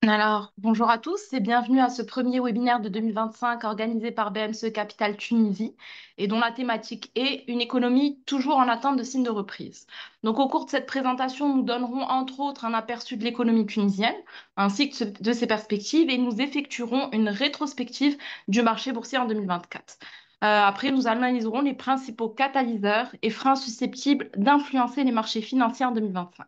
Alors, bonjour à tous et bienvenue à ce premier webinaire de 2025 organisé par BMC Capital Tunisie et dont la thématique est une économie toujours en attente de signes de reprise. Donc, au cours de cette présentation, nous donnerons entre autres un aperçu de l'économie tunisienne ainsi que de ses perspectives et nous effectuerons une rétrospective du marché boursier en 2024. Après, nous analyserons les principaux catalyseurs et freins susceptibles d'influencer les marchés financiers en 2025.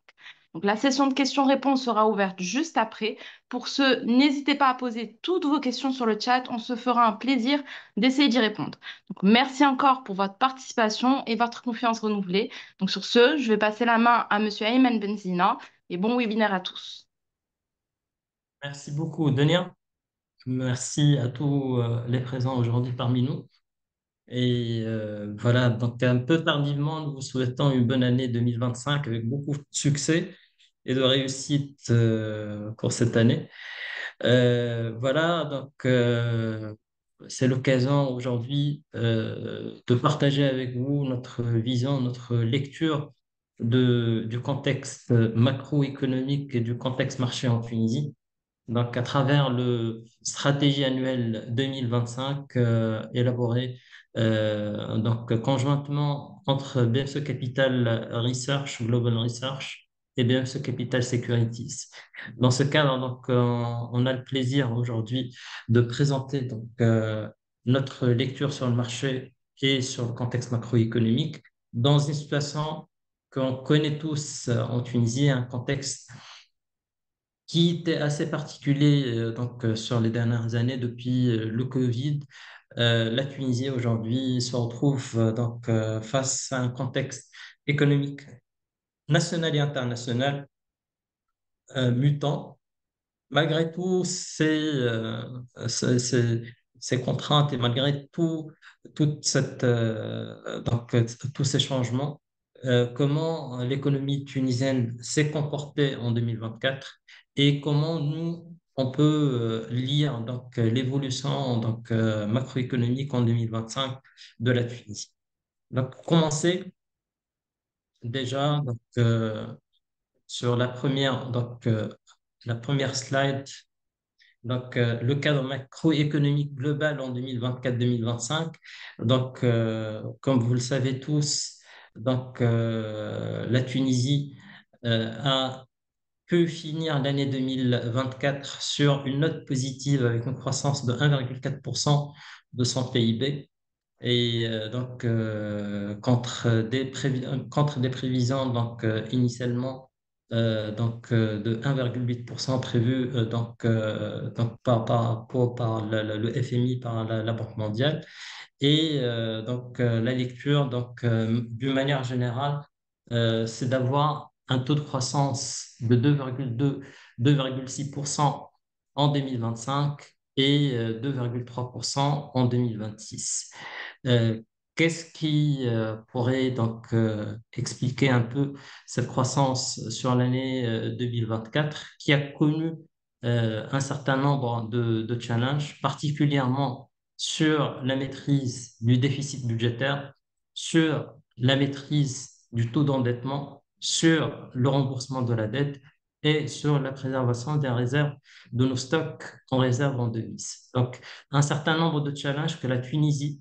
Donc, la session de questions-réponses sera ouverte juste après. Pour ce, n'hésitez pas à poser toutes vos questions sur le chat. On se fera un plaisir d'essayer d'y répondre. Donc, merci encore pour votre participation et votre confiance renouvelée. Donc, sur ce, je vais passer la main à Monsieur Ayman Benzina et bon webinaire à tous. Merci beaucoup, Denia. Merci à tous les présents aujourd'hui parmi nous. Voilà, donc un peu tardivement, nous vous souhaitons une bonne année 2025 avec beaucoup de succès et de réussite pour cette année. Voilà, c'est l'occasion aujourd'hui de partager avec vous notre vision, notre lecture du contexte macroéconomique et du contexte marché en Tunisie. Donc, à travers le stratégie annuelle 2025 élaborée conjointement entre BMC Capital Research, Global Research et BMC Capital Securities. Dans ce cadre, on a le plaisir aujourd'hui de présenter notre lecture sur le marché et sur le contexte macroéconomique dans une situation qu'on connaît tous en Tunisie, un contexte qui était assez particulier sur les dernières années depuis le Covid. La Tunisie aujourd'hui se retrouve face à un contexte économique national et international mutant. Malgré tout, ces contraintes et malgré toute tous ces changements, comment l'économie tunisienne s'est comportée en 2024 et comment nous, on peut lire l'évolution macroéconomique en 2025 de la Tunisie. Donc, pour commencer déjà sur la première slide. Le cadre macroéconomique global en 2024-2025. Comme vous le savez tous, la Tunisie a pu finir l'année 2024 sur une note positive avec une croissance de 1,4% de son PIB contre des prévisions initialement de 1,8% prévu par le FMI, par la Banque mondiale. La lecture, d'une manière générale, c'est d'avoir un taux de croissance de 2,6% en 2025 et 2,3% en 2026. Euh, Qu'est-ce qui pourrait expliquer un peu cette croissance sur l'année 2024 qui a connu un certain nombre de challenges, particulièrement sur la maîtrise du déficit budgétaire, sur la maîtrise du taux d'endettement, sur le remboursement de la dette et sur la préservation des réserves de nos stocks en réserve en devises. Donc, un certain nombre de challenges que la Tunisie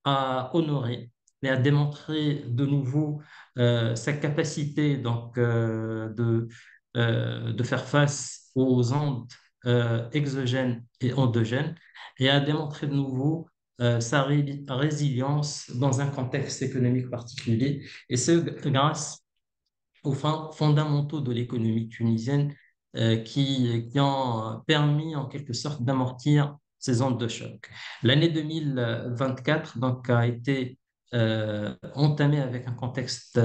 a honoré et a démontré de nouveau sa capacité de faire face aux ondes exogènes et endogènes et a démontré de nouveau résilience dans un contexte économique particulier, et ce grâce aux fondamentaux de l'économie tunisienne qui ont permis en quelque sorte d'amortir ces ondes de choc. L'année 2024 a été entamée avec un contexte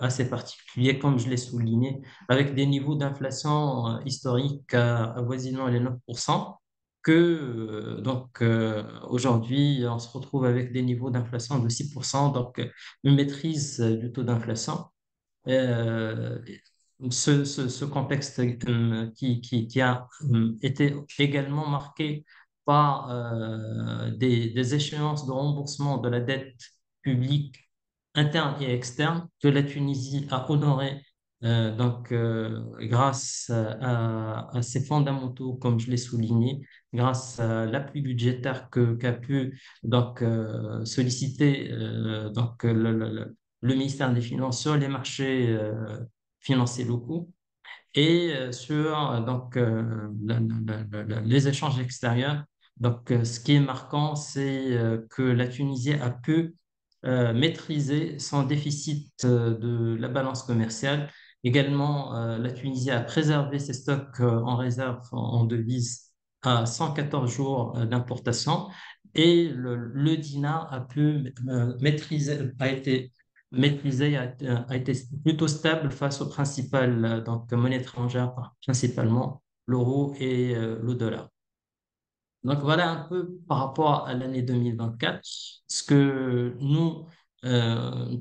assez particulier, comme je l'ai souligné, avec des niveaux d'inflation historiques avoisinant les 9%, aujourd'hui, on se retrouve avec des niveaux d'inflation de 6%, une maîtrise du taux d'inflation. Euh, ce contexte qui a été également marqué par des échéances de remboursement de la dette publique interne et externe que la Tunisie a honoré Grâce à ces fondamentaux, comme je l'ai souligné, grâce à l'appui budgétaire qu'a pu solliciter le ministère des Finances sur les marchés financiers locaux et sur les échanges extérieurs. Ce qui est marquant, c'est que la Tunisie a pu maîtriser son déficit de la balance commerciale. Également, la Tunisie a préservé ses stocks en réserve en devises à 114 jours d'importation et le dinar a pu maîtriser, a été maîtrisé, a été plutôt stable face aux principales monnaies étrangères, principalement l'euro et le dollar. Donc voilà un peu par rapport à l'année 2024. Ce que nous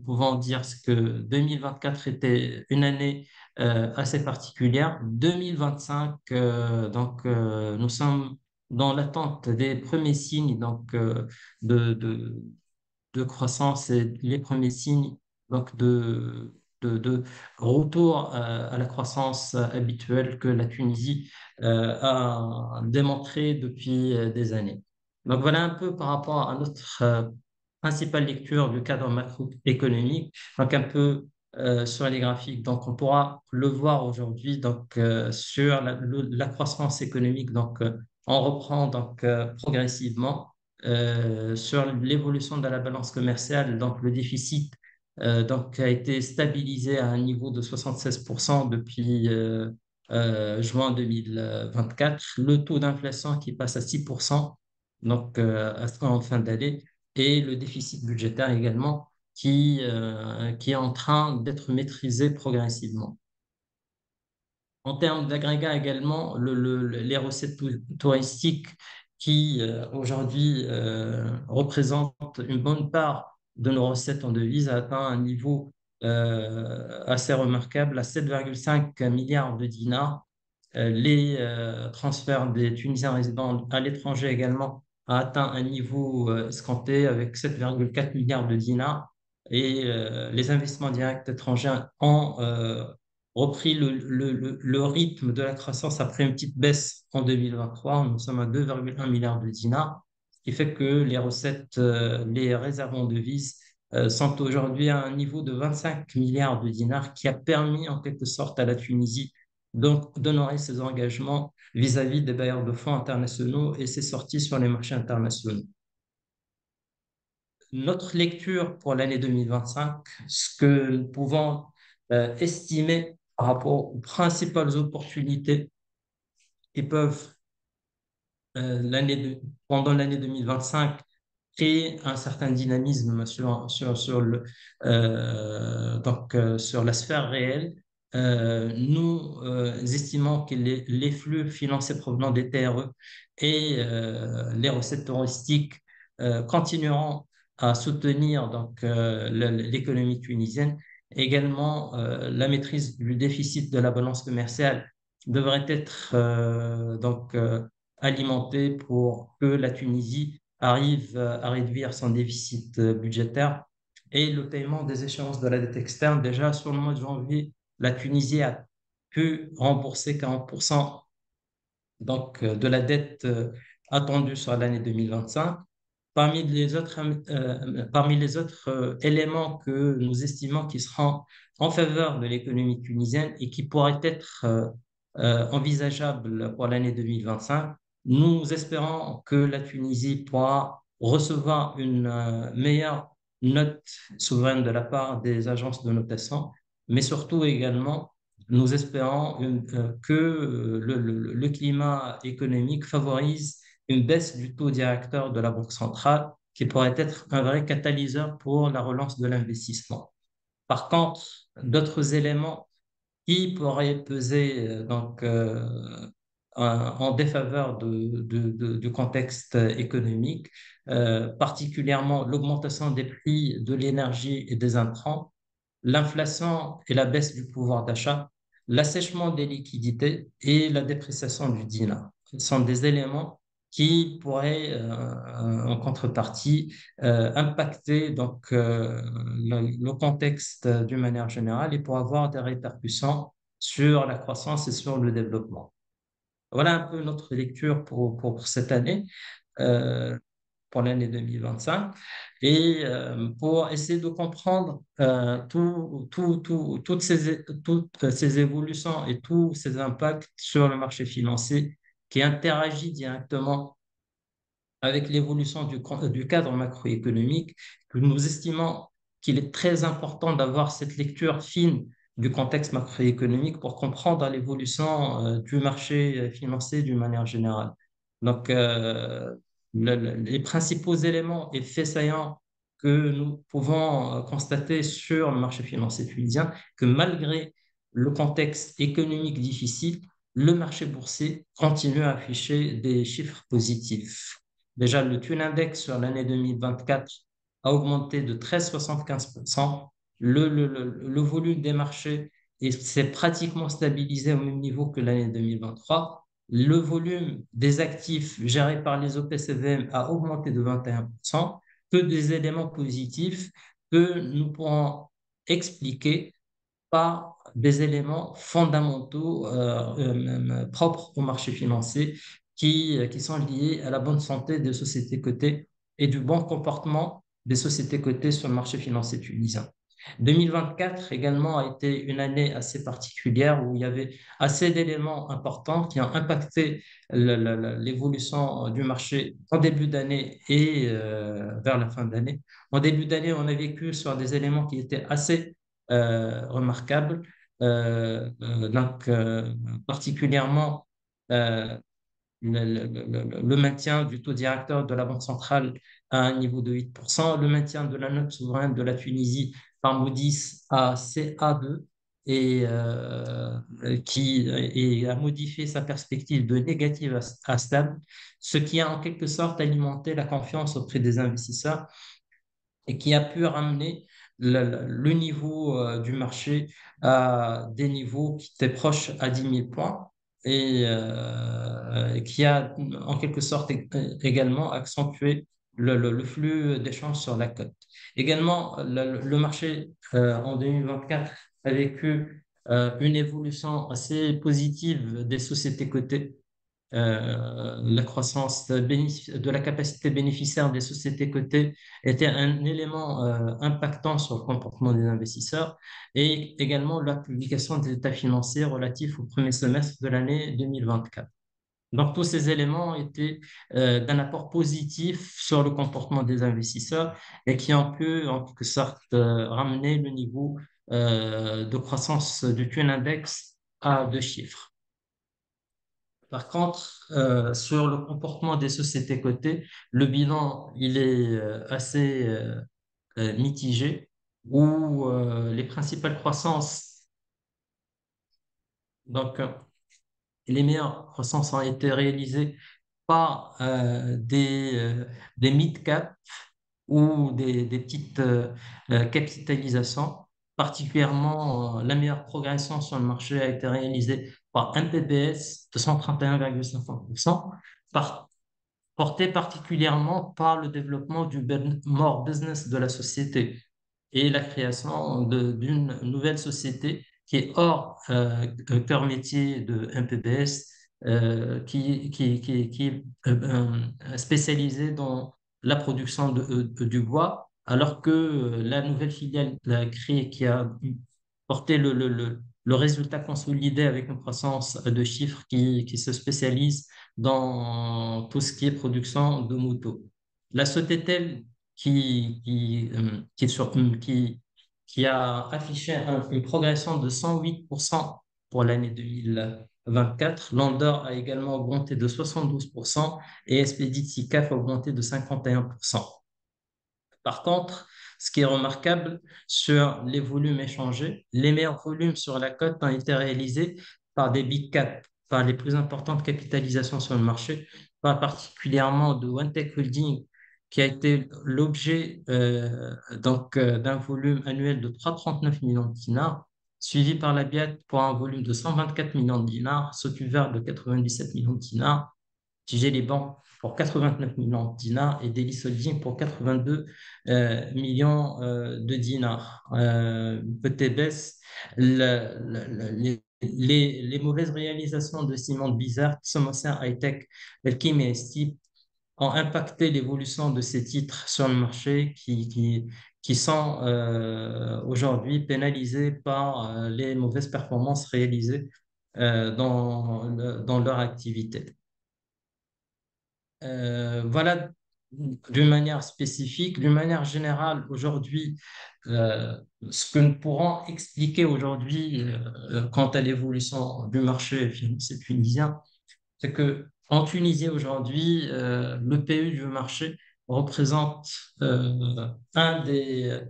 pouvons dire, c'est que 2024 était une année assez particulière. 2025, nous sommes dans l'attente des premiers signes de, de, de croissance et les premiers signes de retour à la croissance habituelle que la Tunisie a démontré depuis des années. Donc voilà un peu par rapport à notre principale lecture du cadre macroéconomique, donc un peu sur les graphiques. Donc on pourra le voir aujourd'hui sur la croissance économique. On reprend progressivement sur l'évolution de la balance commerciale. Donc le déficit a été stabilisé à un niveau de 76% depuis juin 2024. Le taux d'inflation qui passe à 6% en fin d'année et le déficit budgétaire également qui est en train d'être maîtrisé progressivement. En termes d'agrégat également, les recettes touristiques qui aujourd'hui représentent une bonne part de nos recettes en devises a atteint un niveau assez remarquable à 7,5 milliards de dinars. Les transferts des Tunisiens résidant à l'étranger également a atteint un niveau escompté avec 7,4 milliards de dinars et les investissements directs étrangers ont repris le rythme de la croissance après une petite baisse en 2023. Nous sommes à 2,1 milliards de dinars, ce qui fait que les recettes, les réserves en devises sont aujourd'hui à un niveau de 25 milliards de dinars qui a permis en quelque sorte à la Tunisie d'honorer ses engagements vis-à-vis des bailleurs de fonds internationaux et ses sorties sur les marchés internationaux. Notre lecture pour l'année 2025, ce que nous pouvons estimer par rapport aux principales opportunités qui peuvent pendant l'année 2025 créer un certain dynamisme sur la sphère réelle. Nous estimons que les flux financiers provenant des TRE et les recettes touristiques continueront à soutenir l'économie tunisienne. Également, la maîtrise du déficit de la balance commerciale devrait être alimentée pour que la Tunisie arrive à réduire son déficit budgétaire et le paiement des échéances de la dette externe. Déjà, sur le mois de janvier, la Tunisie a pu rembourser 40% de la dette attendue sur l'année 2025. Parmi les autres éléments que nous estimons qui seront en faveur de l'économie tunisienne et qui pourraient être envisageables pour l'année 2025, nous espérons que la Tunisie pourra recevoir une meilleure note souveraine de la part des agences de notation, mais surtout également, nous espérons que le climat économique favorise une baisse du taux directeur de la Banque centrale qui pourrait être un vrai catalyseur pour la relance de l'investissement. Par contre, d'autres éléments qui pourraient peser en défaveur du contexte économique, particulièrement l'augmentation des prix de l'énergie et des intrants, l'inflation et la baisse du pouvoir d'achat, l'assèchement des liquidités et la dépréciation du dinar. Ce sont des éléments qui pourraient, en contrepartie, impacter le contexte d'une manière générale et pour avoir des répercussions sur la croissance et sur le développement. Voilà un peu notre lecture pour cette année. Euh, pour l'année 2025 et pour essayer de comprendre toutes ces évolutions et tous ces impacts sur le marché financier qui interagit directement avec l'évolution du cadre macroéconomique, que nous estimons qu'il est très important d'avoir cette lecture fine du contexte macroéconomique pour comprendre l'évolution du marché financier d'une manière générale. Donc, les principaux éléments et faits saillants que nous pouvons constater sur le marché financier tunisien, que malgré le contexte économique difficile, le marché boursier continue à afficher des chiffres positifs. Déjà, le Thune Index sur l'année 2024 a augmenté de 13,75%. Le volume des marchés s'est pratiquement stabilisé au même niveau que l'année 2023. Le volume des actifs gérés par les OPCVM a augmenté de 21%. Que des éléments positifs que nous pourrons expliquer par des éléments fondamentaux propres au marché financier qui sont liés à la bonne santé des sociétés cotées et du bon comportement des sociétés cotées sur le marché financier tunisien. 2024 également a été une année assez particulière où il y avait assez d'éléments importants qui ont impacté l'évolution du marché en début d'année et vers la fin d'année. En début d'année, on a vécu sur des éléments qui étaient assez remarquables, particulièrement euh, le maintien du taux directeur de la Banque centrale à un niveau de 8%, le maintien de la note souveraine de la Tunisie par Moody's à CA2 et a modifié sa perspective de négative à stable, ce qui a en quelque sorte alimenté la confiance auprès des investisseurs et qui a pu ramener le niveau du marché à des niveaux qui étaient proches à 10 000 points et qui a en quelque sorte également accentué le flux d'échanges sur la cote. Également, le marché en 2024 a vécu une évolution assez positive des sociétés cotées, la croissance de la capacité bénéficiaire des sociétés cotées était un élément impactant sur le comportement des investisseurs et également la publication des états financiers relatifs au premier semestre de l'année 2024. Donc, tous ces éléments étaient d'un apport positif sur le comportement des investisseurs et qui ont pu, en quelque sorte, ramener le niveau de croissance du Thune Index à 2 chiffres. Par contre, sur le comportement des sociétés cotées, le bilan, il est assez mitigé, où les principales croissances, donc les meilleures croissances ont été réalisées par des mid-cap ou des petites capitalisations. Particulièrement, la meilleure progression sur le marché a été réalisée par un PBS de 131,50%, porté particulièrement par le développement du more business de la société et la création d'une nouvelle société qui est hors cœur métier de MPBS, qui est spécialisée dans la production du bois, alors que la nouvelle filiale créée qui a porté le résultat consolidé avec une croissance de chiffres qui se spécialise dans tout ce qui est production de motos. La Sotetel qui a affiché une progression de 108% pour l'année 2024. Landor a également augmenté de 72% et Expedit SICAF a augmenté de 51%. Par contre, ce qui est remarquable sur les volumes échangés, les meilleurs volumes sur la cote ont été réalisés par des big caps, par les plus importantes capitalisations sur le marché, particulièrement de OneTech Holding, qui a été l'objet d'un volume annuel de 339 millions de dinars, suivi par la BIAT pour un volume de 124 millions de dinars, Socuver de 97 millions de dinars, Tijeli Bank pour 89 millions de dinars et Delhi Holding pour 82 millions de dinars. Petite baisse, les mauvaises réalisations de Simon Bizarre, Somoser Hightech, Elkim et Steve ont impacté l'évolution de ces titres sur le marché qui sont aujourd'hui pénalisés par les mauvaises performances réalisées dans leur activité. Voilà d'une manière spécifique. D'une manière générale, aujourd'hui, euh, ce que nous pourrons expliquer aujourd'hui quant à l'évolution du marché financier tunisien, c'est que en Tunisie aujourd'hui, le PU du marché représente un des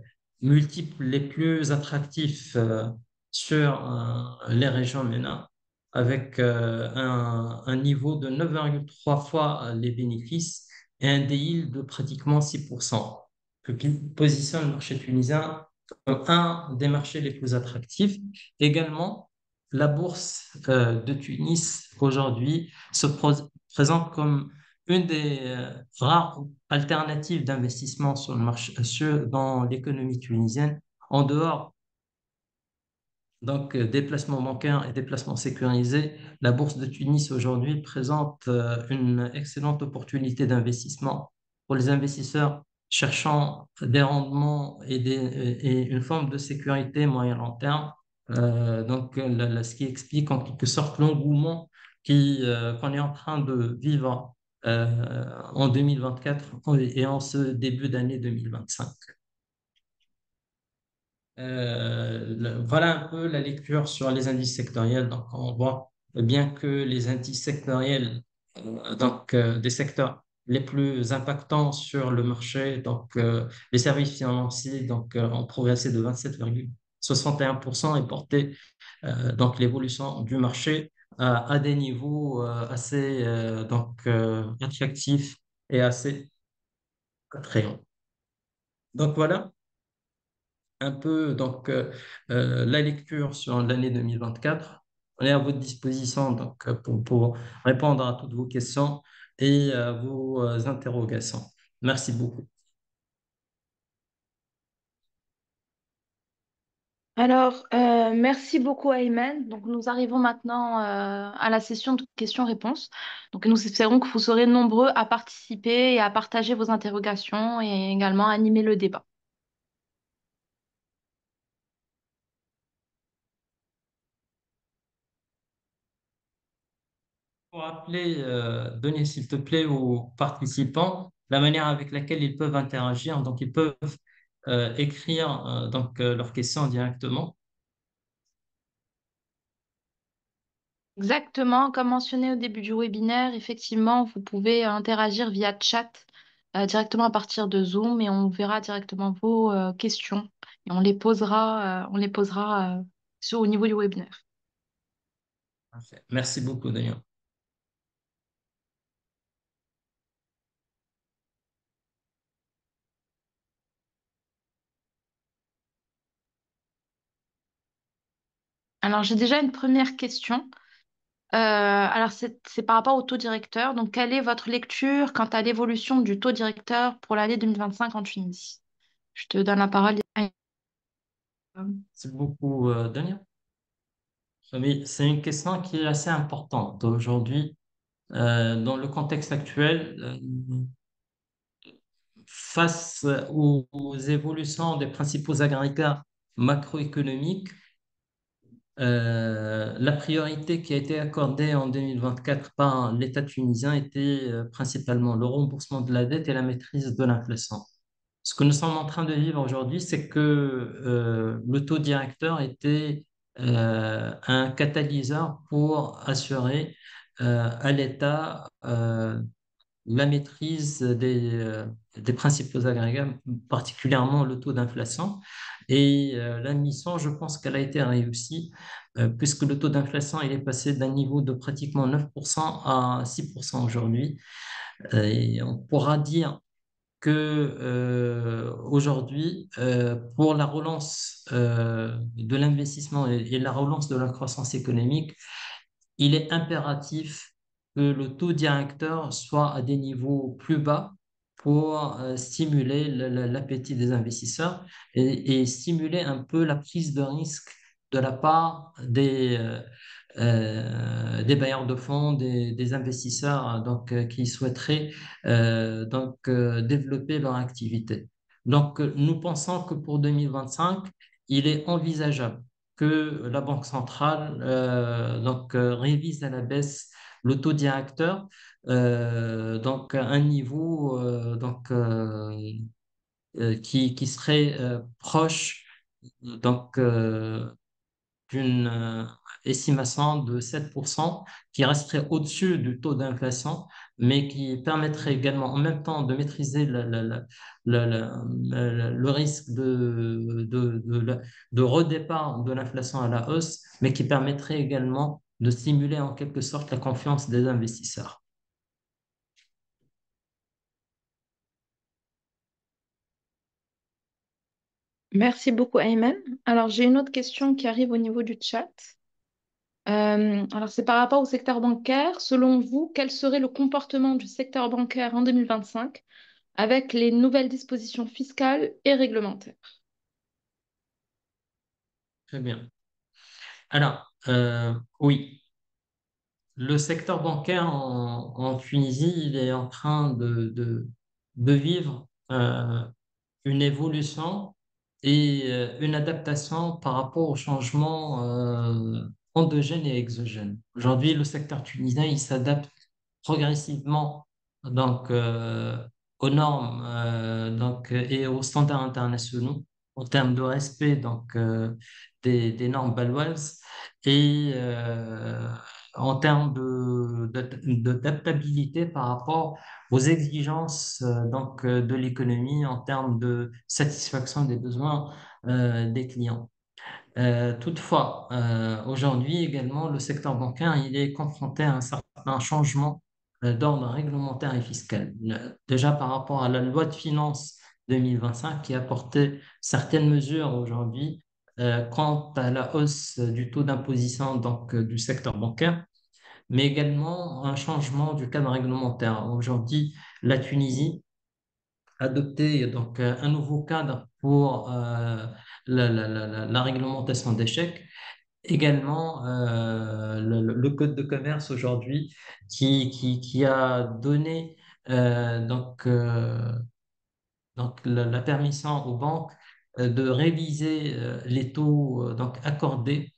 multiples les plus attractifs sur les régions MENA, avec un niveau de 9,3 fois les bénéfices et un DIL de pratiquement 6%, ce qui positionne le marché tunisien comme un des marchés les plus attractifs. Également, la bourse de Tunis aujourd'hui présente comme une des rares alternatives d'investissement sur le marché, dans l'économie tunisienne, en dehors des placements bancaires et des placements sécurisés. La bourse de Tunis aujourd'hui présente une excellente opportunité d'investissement pour les investisseurs cherchant des rendements et une forme de sécurité moyen-long terme. Ce qui explique en quelque sorte l'engouement qu'on est en train de vivre en 2024 et en ce début d'année 2025. Voilà un peu la lecture sur les indices sectoriels. Donc, on voit bien que les indices sectoriels, des secteurs les plus impactants sur le marché, les services financiers, ont progressé de 27,61% et porté l'évolution du marché à des niveaux assez attractifs et assez attrayants. Donc voilà un peu la lecture sur l'année 2024. On est à votre disposition pour répondre à toutes vos questions et à vos interrogations. Merci beaucoup. Alors, merci beaucoup Ayman. Donc, nous arrivons maintenant à la session de questions-réponses. Donc, nous espérons que vous serez nombreux à participer et à partager vos interrogations et également à animer le débat. Pour rappeler, donner s'il te plaît aux participants la manière avec laquelle ils peuvent interagir. Donc, ils peuvent écrire leurs questions directement. Exactement, comme mentionné au début du webinaire, effectivement, vous pouvez interagir via chat directement à partir de Zoom et on verra directement vos questions et on les posera au niveau du webinaire. Parfait. Merci beaucoup, Daniel. Alors, j'ai déjà une première question. Alors, c'est par rapport au taux directeur. Donc, quelle est votre lecture quant à l'évolution du taux directeur pour l'année 2025 en Tunisie? Je te donne la parole. Merci beaucoup, Daniel. Oui, c'est une question qui est assez importante aujourd'hui. Dans le contexte actuel, face aux évolutions des principaux agrégats macroéconomiques, la priorité qui a été accordée en 2024 par l'État tunisien était principalement le remboursement de la dette et la maîtrise de l'inflation. Ce que nous sommes en train de vivre aujourd'hui, c'est que le taux directeur était un catalyseur pour assurer à l'État la maîtrise des principaux agrégats, particulièrement le taux d'inflation. Et la mission, je pense qu'elle a été réussie, puisque le taux d'inflation il est passé d'un niveau de pratiquement 9% à 6% aujourd'hui. Et on pourra dire que aujourd'hui, pour la relance de l'investissement et la relance de la croissance économique, il est impératif que le taux directeur soit à des niveaux plus bas pour stimuler l'appétit des investisseurs et stimuler un peu la prise de risque de la part des bailleurs de fonds, des investisseurs qui souhaiteraient développer leur activité. Nous pensons que pour 2025, il est envisageable que la Banque centrale révise à la baisse le taux directeur à un niveau qui serait proche donc d'une estimation de 7% qui resterait au-dessus du taux d'inflation, mais qui permettrait également en même temps de maîtriser le risque de redépart de l'inflation à la hausse, mais qui permettrait également de stimuler en quelque sorte la confiance des investisseurs. Merci beaucoup, Ayman. Alors, j'ai une autre question qui arrive au niveau du chat. Alors, c'est par rapport au secteur bancaire. Selon vous, quel serait le comportement du secteur bancaire en 2025 avec les nouvelles dispositions fiscales et réglementaires? Très bien. Alors, oui, le secteur bancaire en Tunisie, il est en train de vivre une évolution et une adaptation par rapport aux changements endogènes et exogènes. Aujourd'hui, le secteur tunisien, il s'adapte progressivement aux normes et aux standards internationaux en termes de respect des normes baloises et en termes d'adaptabilité par rapport aux exigences de l'économie en termes de satisfaction des besoins des clients. Toutefois, aujourd'hui également, le secteur bancaire, il est confronté à un certain changement d'ordre réglementaire et fiscal. Déjà par rapport à la loi de finances 2025 qui a porté certaines mesures aujourd'hui quant à la hausse du taux d'imposition du secteur bancaire, mais également un changement du cadre réglementaire. Aujourd'hui, la Tunisie a adopté un nouveau cadre pour la réglementation des chèques. Également, le code de commerce aujourd'hui qui a donné la permission aux banques de réviser les taux accordés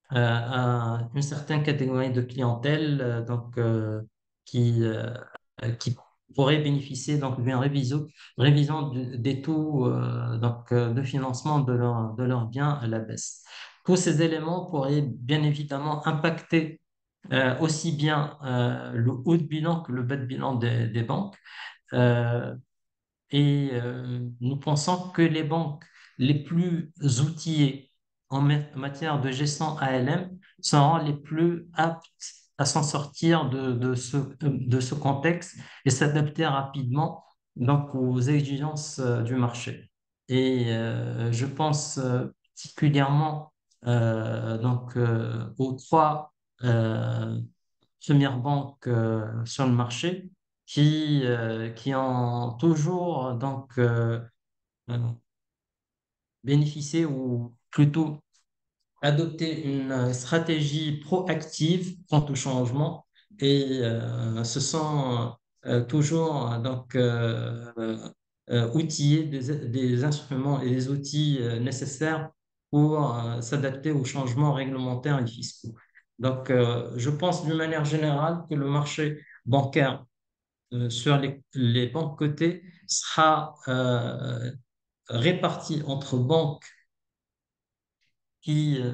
à une certaine catégorie de clientèle qui, euh, qui pourrait bénéficier d'une révision des taux de financement de leurs biens à la baisse. Tous ces éléments pourraient bien évidemment impacter aussi bien le haut de bilan que le bas de bilan des banques. Euh, Nous pensons que les banques les plus outillées en matière de gestion ALM seront les plus aptes à s'en sortir de ce contexte et s'adapter rapidement aux exigences du marché. Je pense particulièrement aux trois euh, premières banques sur le marché qui ont toujours euh, bénéficié ou plutôt adopté une stratégie proactive quant au changement et se sont toujours outillés des instruments et des outils nécessaires pour s'adapter aux changements réglementaires et fiscaux. Je pense d'une manière générale que le marché bancaire sur les banques cotées sera réparti entre banques qui, euh,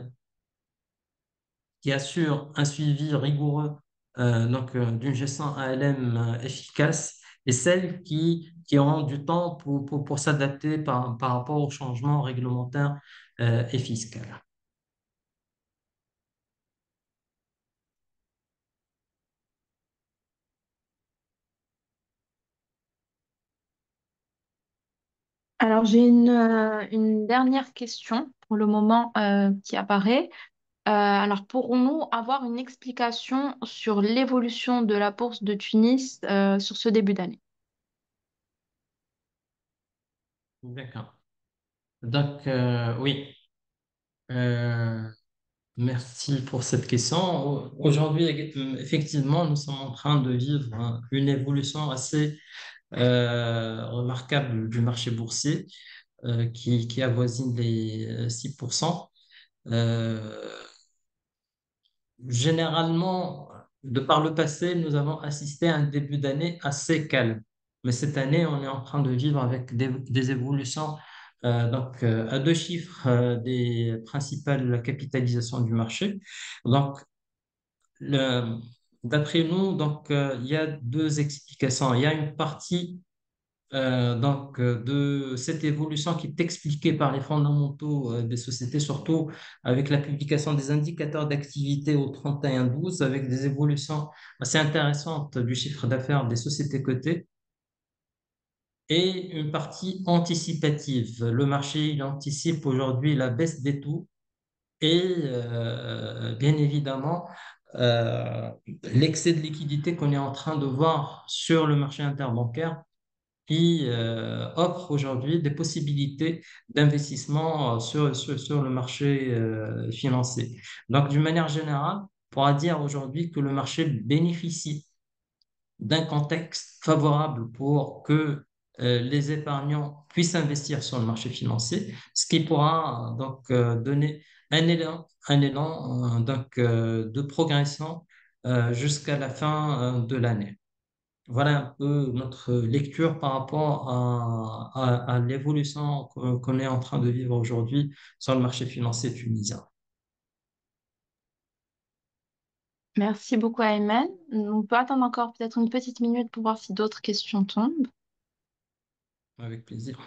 qui assurent un suivi rigoureux d'une gestion ALM efficace et celles qui auront du temps pour s'adapter par rapport aux changements réglementaires et fiscaux. Alors, j'ai une dernière question pour le moment qui apparaît. Alors, pourrons-nous avoir une explication sur l'évolution de la bourse de Tunis sur ce début d'année? D'accord. Donc, oui, euh, merci pour cette question. Aujourd'hui, effectivement, nous sommes en train de vivre une évolution assez remarquable du marché boursier qui avoisine les 6%. Euh, Généralement, de par le passé, nous avons assisté à un début d'année assez calme. Mais cette année, on est en train de vivre avec des évolutions à deux chiffres des principales capitalisations du marché. Donc, le- d'après nous, il y a deux explications. Il y a une partie de cette évolution qui est expliquée par les fondamentaux des sociétés, surtout avec la publication des indicateurs d'activité au 31/12, avec des évolutions assez intéressantes du chiffre d'affaires des sociétés cotées, et une partie anticipative. Le marché, il anticipe aujourd'hui la baisse des taux et bien évidemment l'excès de liquidité qu'on est en train de voir sur le marché interbancaire qui offre aujourd'hui des possibilités d'investissement sur le marché financier. Donc, d'une manière générale, on pourra dire aujourd'hui que le marché bénéficie d'un contexte favorable pour que les épargnants puissent investir sur le marché financier, ce qui pourra donner un élan de progression jusqu'à la fin de l'année. Voilà un peu notre lecture par rapport à l'évolution qu'on est en train de vivre aujourd'hui sur le marché financier tunisien. Merci beaucoup, Ayman. On peut attendre encore peut-être une petite minute pour voir si d'autres questions tombent. Avec plaisir.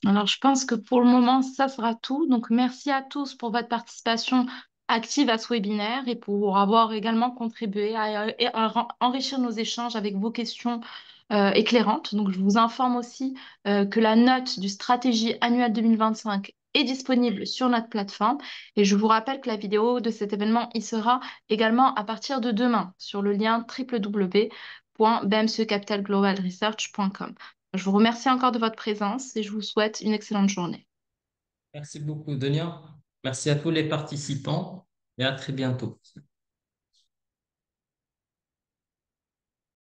Alors, je pense que pour le moment, ça sera tout. Donc, merci à tous pour votre participation active à ce webinaire et pour avoir également contribué à enrichir nos échanges avec vos questions éclairantes. Donc, je vous informe aussi que la note du stratégie annuelle 2025 est disponible sur notre plateforme. Et je vous rappelle que la vidéo de cet événement y sera également à partir de demain sur le lien www.bmcecapitalglobalresearch.com. Je vous remercie encore de votre présence et je vous souhaite une excellente journée. Merci beaucoup, Denia. Merci à tous les participants et à très bientôt.